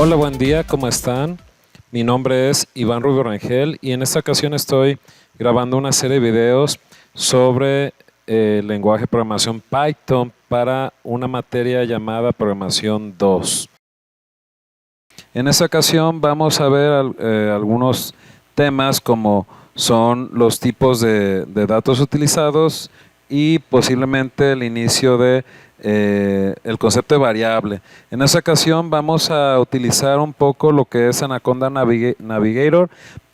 Hola, buen día, ¿cómo están? Mi nombre es Iván Rubio Rangel y en esta ocasión estoy grabando una serie de videos sobre el lenguaje de programación Python para una materia llamada Programación 2. En esta ocasión vamos a ver algunos temas como son los tipos de datos utilizados y posiblemente el inicio de el concepto de variable. En esta ocasión vamos a utilizar un poco lo que es Anaconda Navigator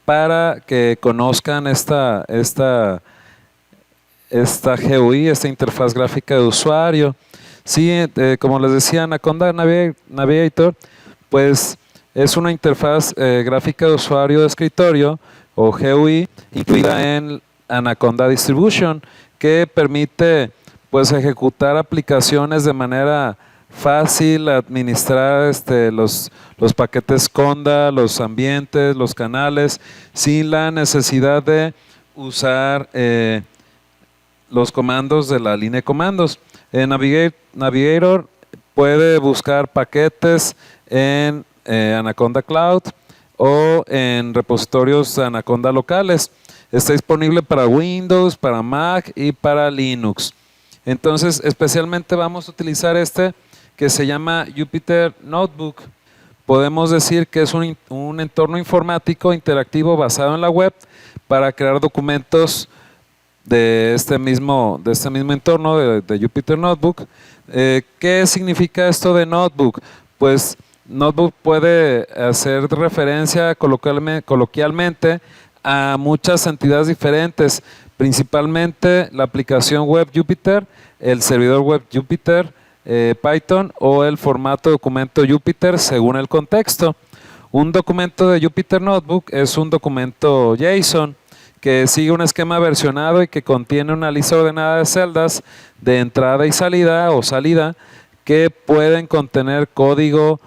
para que conozcan esta GUI, esta interfaz gráfica de usuario. Sí, como les decía, Anaconda Navigator, pues es una interfaz gráfica de usuario de escritorio o GUI incluida en Anaconda Distribution que permite pues ejecutar aplicaciones de manera fácil, administrar los paquetes Conda, los ambientes, los canales, sin la necesidad de usar los comandos de la línea de comandos. Navigator puede buscar paquetes en Anaconda Cloud o en repositorios Anaconda locales. Está disponible para Windows, para Mac y para Linux. Entonces, especialmente vamos a utilizar que se llama Jupyter Notebook. Podemos decir que es un entorno informático interactivo basado en la web para crear documentos de este mismo entorno de Jupyter Notebook. ¿Qué significa esto de Notebook? Pues Notebook puede hacer referencia coloquialmente a muchas entidades diferentes, principalmente la aplicación web Jupyter, el servidor web Jupyter, Python o el formato documento Jupyter según el contexto. Un documento de Jupyter Notebook es un documento JSON que sigue un esquema versionado y que contiene una lista ordenada de celdas de entrada y salida o salida que pueden contener código,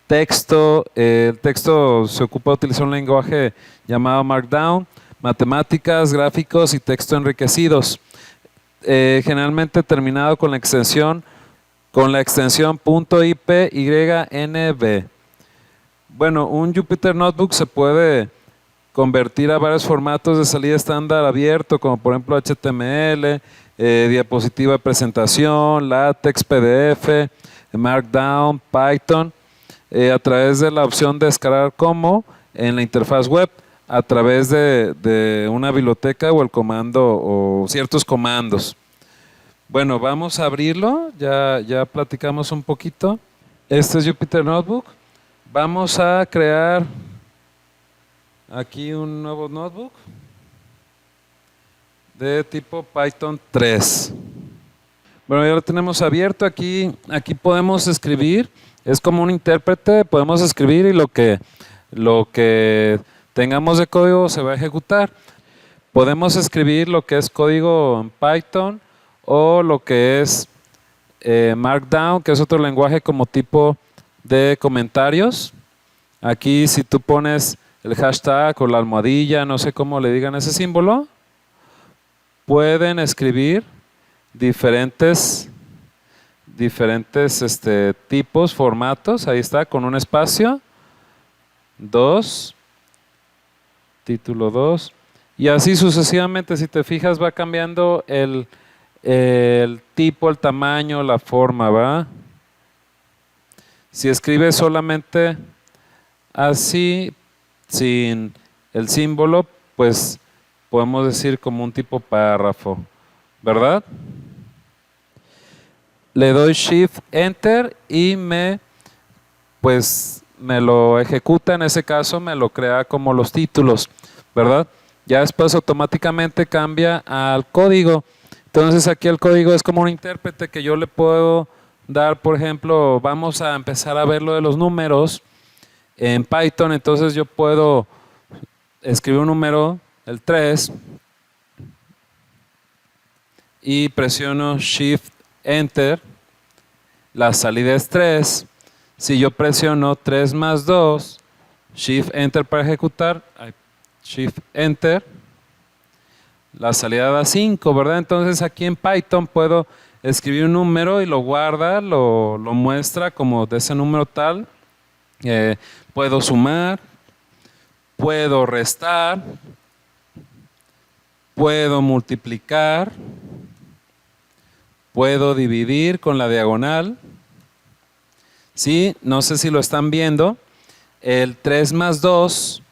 texto. El texto se ocupa de utilizar un lenguaje llamado Markdown, matemáticas, gráficos y texto enriquecidos. Generalmente terminado con la extensión .ipynb. Bueno, un Jupyter Notebook se puede convertir a varios formatos de salida estándar abierto, como por ejemplo HTML, diapositiva de presentación, LaTeX, PDF, Markdown, Python, a través de la opción de descargar como en la interfaz web, a través de una biblioteca o el comando o ciertos comandos. Bueno, vamos a abrirlo, ya platicamos un poquito. Este es Jupyter Notebook. Vamos a crear aquí un nuevo notebook de tipo Python 3. Bueno, ya lo tenemos abierto. Aquí podemos escribir. Es como un intérprete. Podemos escribir y lo que tengamos de código se va a ejecutar. Podemos escribir lo que es código en Python o lo que es Markdown, que es otro lenguaje como tipo de comentarios. Aquí si tú pones el hashtag o la almohadilla, no sé cómo le digan ese símbolo, pueden escribir diferentes tipos, formatos. Ahí está, con un espacio, 2, título 2, y así sucesivamente. Si te fijas, va cambiando el tipo, el tamaño, la forma, ¿va? Si escribes solamente así, sin el símbolo, pues podemos decir como un tipo párrafo, ¿verdad? Le doy Shift Enter y me lo ejecuta. En ese caso me lo crea como los títulos, ¿verdad? Ya después automáticamente cambia al código. Entonces aquí el código es como un intérprete que yo le puedo dar. Por ejemplo, vamos a empezar a ver lo de los números en Python. Entonces yo puedo escribir un número, el 3, y presiono Shift Enter. La salida es 3. Si yo presiono 3 más 2, Shift Enter para ejecutar, Shift Enter, la salida da 5, ¿verdad? Entonces aquí en Python puedo escribir un número y lo guarda, lo muestra como de ese número tal. Puedo sumar, puedo restar, puedo multiplicar, puedo dividir con la diagonal. ¿Sí? No sé si lo están viendo. El 3 más 2,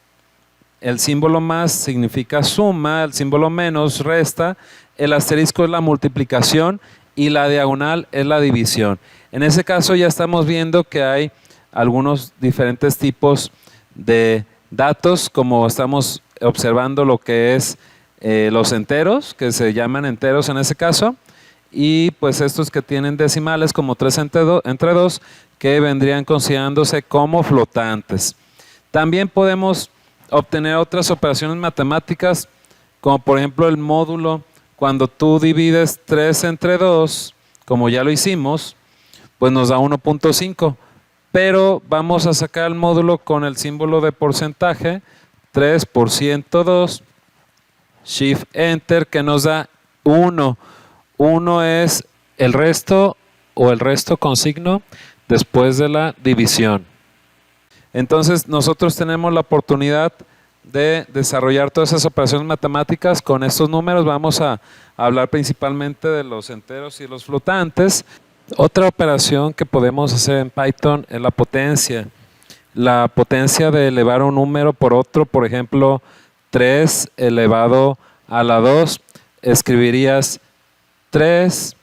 el símbolo más significa suma, el símbolo menos resta, el asterisco es la multiplicación y la diagonal es la división. En ese caso ya estamos viendo que hay algunos diferentes tipos de datos, como estamos observando lo que es los enteros, que se llaman enteros en ese caso, y pues estos que tienen decimales como 3 entre 2, que vendrían considerándose como flotantes. También podemos obtener otras operaciones matemáticas, como por ejemplo el módulo. Cuando tú divides 3 entre 2, como ya lo hicimos, pues nos da 1.5. Pero vamos a sacar el módulo con el símbolo de porcentaje, 3 por 102, Shift Enter, que nos da 1. 1 es el resto o el resto con signo después de la división. Entonces nosotros tenemos la oportunidad de desarrollar todas esas operaciones matemáticas con estos números. Vamos a hablar principalmente de los enteros y los flotantes. Otra operación que podemos hacer en Python es la potencia. La potencia de elevar un número por otro, por ejemplo, 3 elevado a la 2, escribirías 3,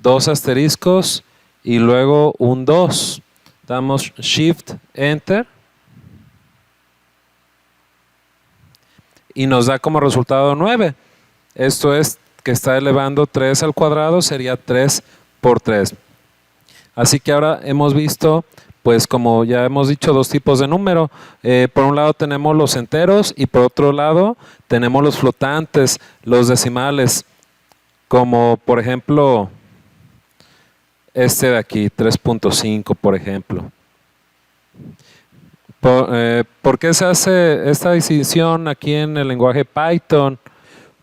2 asteriscos y luego un 2. Damos Shift Enter y nos da como resultado 9. Esto es que está elevando 3 al cuadrado, sería 3 por 3. Así que ahora hemos visto, pues como ya hemos dicho, dos tipos de número. Por un lado tenemos los enteros y por otro lado tenemos los flotantes, los decimales, como por ejemplo este de aquí, 3.5 por ejemplo. ¿Por qué se hace esta distinción aquí en el lenguaje Python?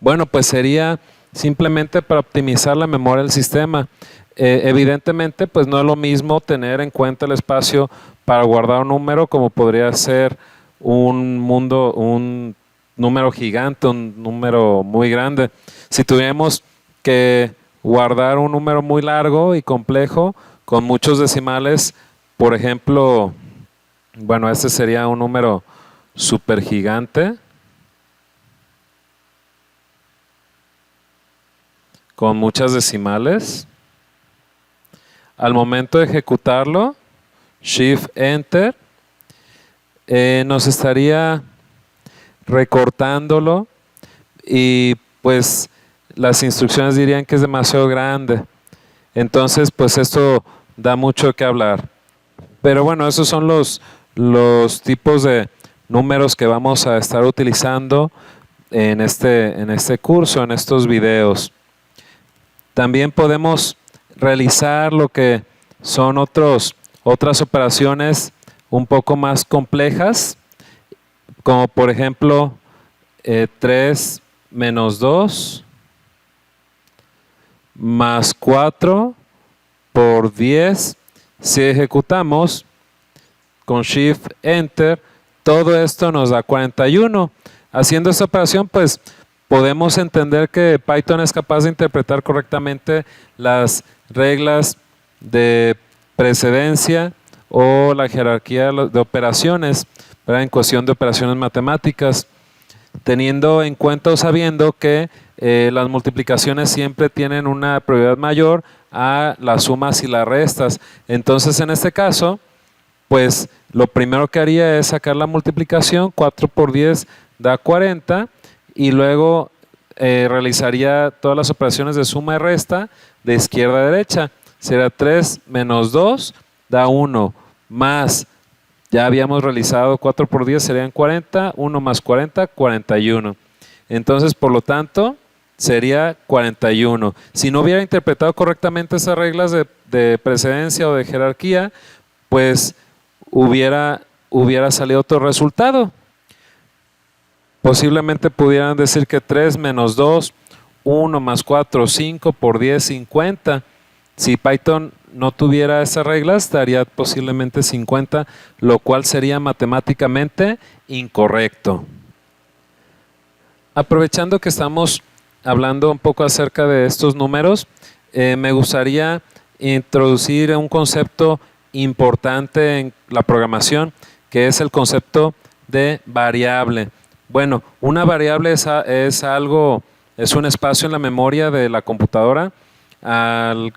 Bueno, pues sería simplemente para optimizar la memoria del sistema. Evidentemente, pues no es lo mismo tener en cuenta el espacio para guardar un número como podría ser un número gigante, un número muy grande. Si tuviéramos que guardar un número muy largo y complejo con muchos decimales, por ejemplo, bueno, este sería un número súper gigante con muchas decimales. Al momento de ejecutarlo, Shift Enter, nos estaría recortándolo y pues las instrucciones dirían que es demasiado grande. Entonces pues esto da mucho que hablar. Pero bueno, esos son los tipos de números que vamos a estar utilizando en este curso, en estos videos. También podemos realizar lo que son otras operaciones un poco más complejas, como por ejemplo 3 menos 2 más 4 por 10. Si ejecutamos con Shift Enter, todo esto nos da 41. Haciendo esta operación, pues podemos entender que Python es capaz de interpretar correctamente las reglas de precedencia o la jerarquía de operaciones, ¿verdad? En cuestión de operaciones matemáticas, teniendo en cuenta o sabiendo que las multiplicaciones siempre tienen una prioridad mayor a las sumas y las restas. Entonces, en este caso, pues lo primero que haría es sacar la multiplicación. 4 por 10 da 40 y luego realizaría todas las operaciones de suma y resta de izquierda a derecha. Será 3 menos 2 da 1, más, ya habíamos realizado 4 por 10 serían 40, 1 más 40, 41. Entonces, por lo tanto, sería 41. Si no hubiera interpretado correctamente esas reglas de precedencia o de jerarquía, pues hubiera salido otro resultado. Posiblemente pudieran decir que 3 menos 2, 1 más 4, 5 por 10, 50. Si Python no tuviera esas reglas, daría posiblemente 50, lo cual sería matemáticamente incorrecto. Aprovechando que estamos hablando un poco acerca de estos números, me gustaría introducir un concepto importante en la programación, que es el concepto de variable. Bueno, una variable es un espacio en la memoria de la computadora al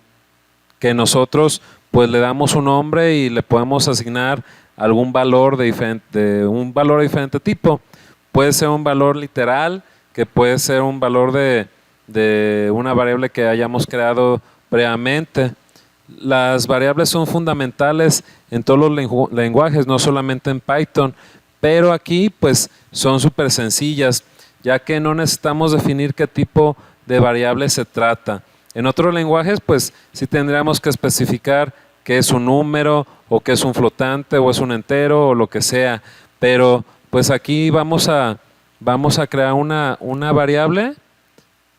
que nosotros pues le damos un nombre y le podemos asignar algún valor un valor de diferente tipo. Puede ser un valor literal, que puede ser un valor de una variable que hayamos creado previamente. Las variables son fundamentales en todos los lenguajes, no solamente en Python, pero aquí pues son súper sencillas, ya que no necesitamos definir qué tipo de variable se trata. En otros lenguajes pues sí tendríamos que especificar qué es un número, o qué es un flotante, o es un entero, o lo que sea, pero pues aquí vamos a crear una variable.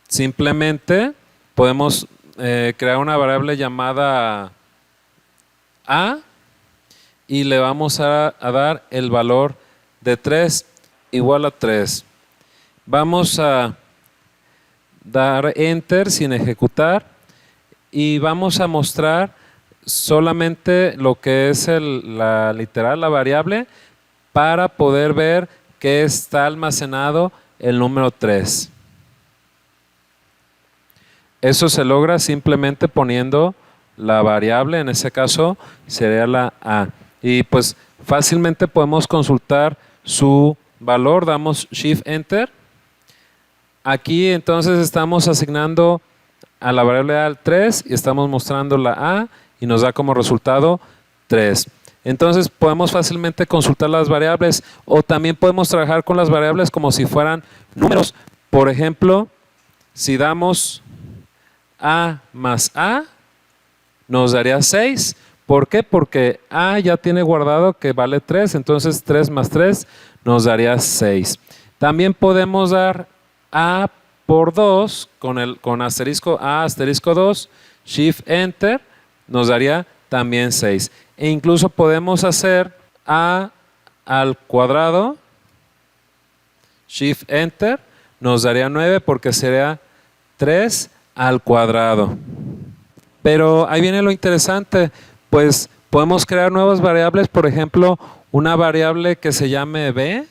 Simplemente podemos crear una variable llamada a y le vamos a dar el valor de 3 igual a 3. Vamos a dar enter sin ejecutar y vamos a mostrar solamente lo que es la variable, para poder ver que está almacenado el número 3. Eso se logra simplemente poniendo la variable, en ese caso sería la A. Y pues fácilmente podemos consultar su valor, damos Shift Enter. Aquí entonces estamos asignando a la variable A el 3 y estamos mostrando la A y nos da como resultado 3. Entonces podemos fácilmente consultar las variables, o también podemos trabajar con las variables como si fueran números. Por ejemplo, si damos A más A, nos daría 6. ¿Por qué? Porque A ya tiene guardado que vale 3, entonces 3 más 3 nos daría 6. También podemos dar A por 2 con asterisco A, asterisco 2, Shift Enter, nos daría también 6. E incluso podemos hacer A al cuadrado, Shift Enter, nos daría 9 porque sería 3 al cuadrado. Pero ahí viene lo interesante, pues podemos crear nuevas variables, por ejemplo, una variable que se llame B,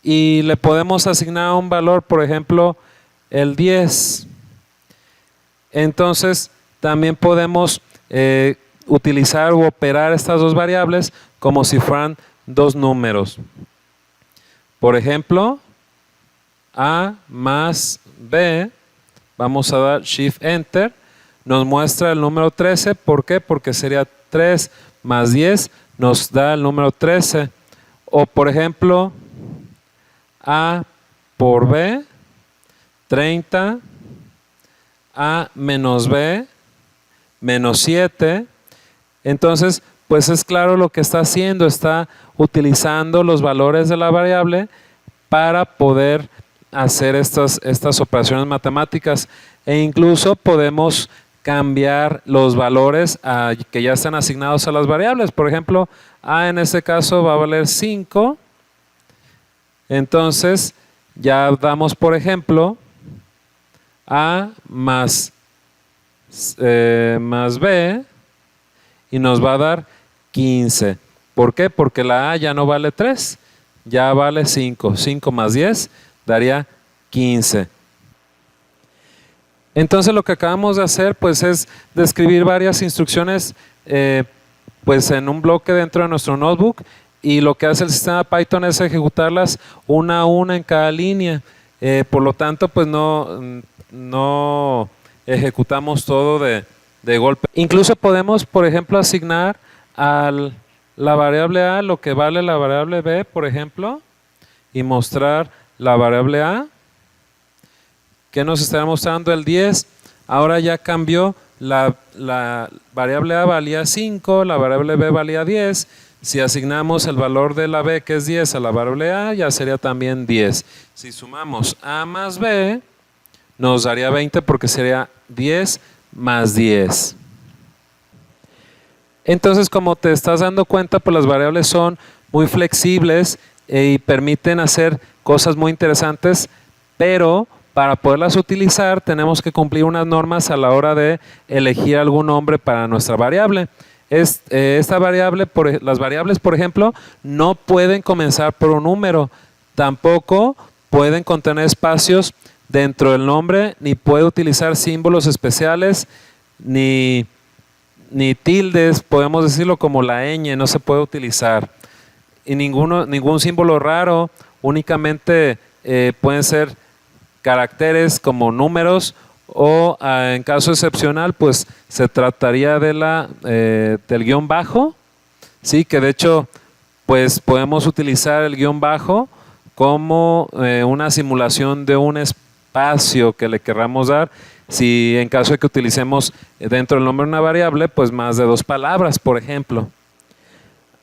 y le podemos asignar un valor, por ejemplo, el 10. Entonces, también podemos utilizar o operar estas dos variables como si fueran dos números. Por ejemplo, A más B, vamos a dar Shift Enter, nos muestra el número 13. ¿Por qué? Porque sería 3 más 10 nos da el número 13. O por ejemplo, A por B, 30, A menos B, menos 7. Entonces, pues es claro lo que está haciendo, está utilizando los valores de la variable para poder hacer estas operaciones matemáticas, e incluso podemos cambiar los valores que ya están asignados a las variables. Por ejemplo, A en este caso va a valer 5. Entonces, ya damos, por ejemplo, A más B y nos va a dar 15. ¿Por qué? Porque la A ya no vale 3, ya vale 5. 5 más 10 daría 15. Entonces lo que acabamos de hacer pues es describir varias instrucciones pues en un bloque dentro de nuestro notebook, y lo que hace el sistema Python es ejecutarlas una a una en cada línea. Por lo tanto pues no ejecutamos todo de golpe. Incluso podemos, por ejemplo, asignar a la variable A lo que vale la variable B, por ejemplo, y mostrar la variable A. ¿Qué nos estará mostrando? El 10. Ahora ya cambió, la variable A valía 5, la variable B valía 10. Si asignamos el valor de la B, que es 10, a la variable A, ya sería también 10. Si sumamos A más B, nos daría 20 porque sería 10 más 10. Entonces, como te estás dando cuenta, pues las variables son muy flexibles y permiten hacer cosas muy interesantes, pero para poderlas utilizar tenemos que cumplir unas normas a la hora de elegir algún nombre para nuestra variable. Esta variable, las variables, por ejemplo, no pueden comenzar por un número, tampoco pueden contener espacios dentro del nombre, ni puede utilizar símbolos especiales, ni tildes, podemos decirlo, como la ñ, no se puede utilizar. Y ningún símbolo raro, únicamente pueden ser caracteres como números o en caso excepcional pues se trataría de del guión bajo, ¿sí? Que de hecho pues podemos utilizar el guión bajo como una simulación de un espacio que le querramos dar, si en caso de que utilicemos dentro del nombre de una variable pues más de 2 palabras, por ejemplo.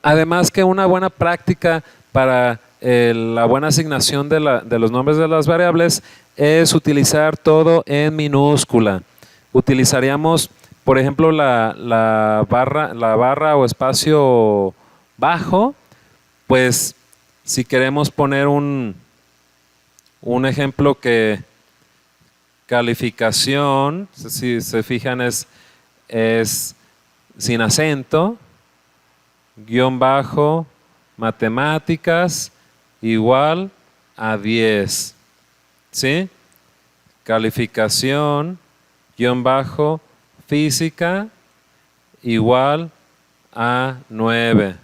Además que una buena práctica para la buena asignación de los nombres de las variables es utilizar todo en minúscula. Utilizaríamos, por ejemplo, la barra o espacio bajo, pues si queremos poner un ejemplo que calificación, si se fijan es sin acento, guión bajo, matemáticas, igual a 10. ¿Sí? Calificación, guión bajo, física, igual a 9.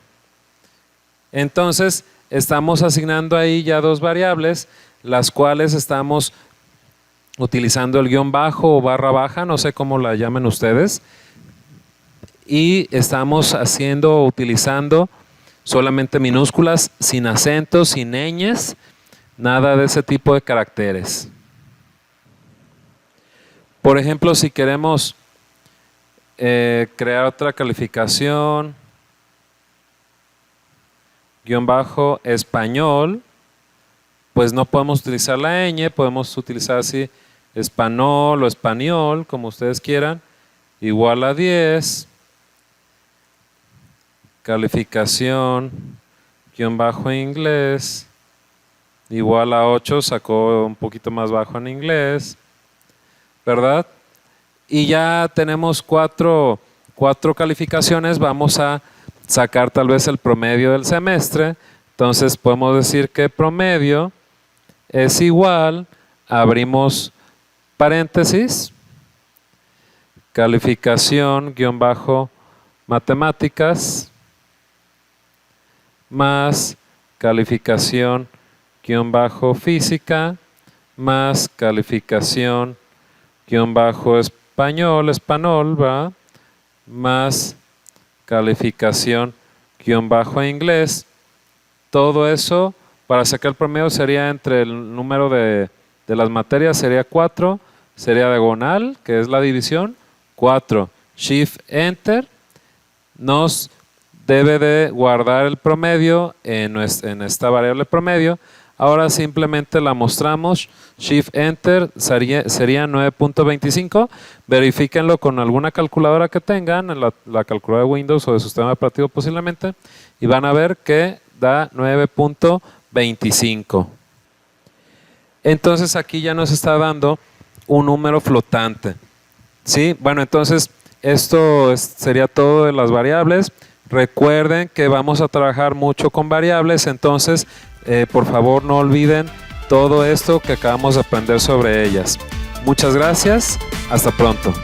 Entonces, estamos asignando ahí ya 2 variables, las cuales estamos utilizando el guión bajo o barra baja, no sé cómo la llamen ustedes, y estamos utilizando solamente minúsculas, sin acentos, sin ñes, nada de ese tipo de caracteres. Por ejemplo, si queremos crear otra calificación, guión bajo español, pues no podemos utilizar la ñ, podemos utilizar así español o español, como ustedes quieran, igual a 10. Calificación, guión bajo inglés, igual a 8, sacó un poquito más bajo en inglés, ¿verdad? Y ya tenemos cuatro calificaciones, vamos a sacar tal vez el promedio del semestre, entonces podemos decir que promedio es igual, abrimos paréntesis, calificación, guión bajo matemáticas, más calificación guión bajo física, más calificación guión bajo español, ¿va? Más calificación guión bajo inglés. Todo eso para sacar el promedio sería entre el número de las materias, sería 4, sería diagonal, que es la división, 4, Shift Enter, nos debe de guardar el promedio en esta variable promedio. Ahora simplemente la mostramos, Shift Enter sería 9.25, verifíquenlo con alguna calculadora que tengan, la calculadora de Windows o de su sistema operativo posiblemente, y van a ver que da 9.25. Entonces aquí ya nos está dando un número flotante. ¿Sí? Bueno, entonces esto sería todo de las variables. Recuerden que vamos a trabajar mucho con variables, entonces por favor no olviden todo esto que acabamos de aprender sobre ellas. Muchas gracias, hasta pronto.